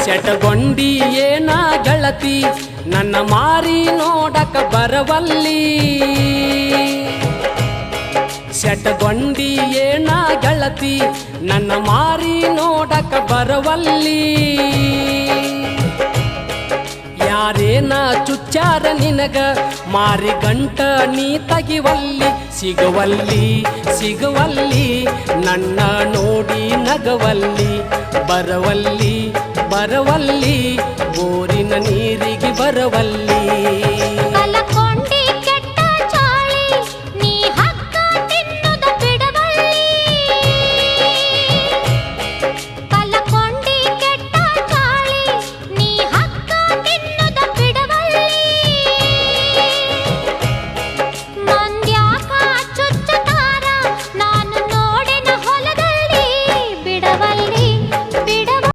ಸೆಟಗೊಂಡಿ ಏನ ಗೆಳತಿ ನನ್ನ ಮಾರಿ ನೋಡಕ ಬರವಲ್ಲಿ ಸೆಟಗೊಂಡಿ ಏನ ಗೆಳತಿ ನನ್ನ ಮಾರಿ ನೋಡಕ ಬರವಲ್ಲಿ ಯಾರೇನ ಚುಚ್ಚಾರ ನಿನಗ ಮಾರಿ ಗಂಟ ನೀ ತಗಿವಲ್ಲಿ ಸಿಗುವಲ್ಲಿ ಸಿಗುವಲ್ಲಿ ನನ್ನ ನೋಡಿ ನಗವಲ್ಲಿ ಬರವಲ್ಲಿ ಬರವಲ್ಲಿ ಬೋರಿನ ನೀರಿಗೆ ಬರವಲ್ಲಿ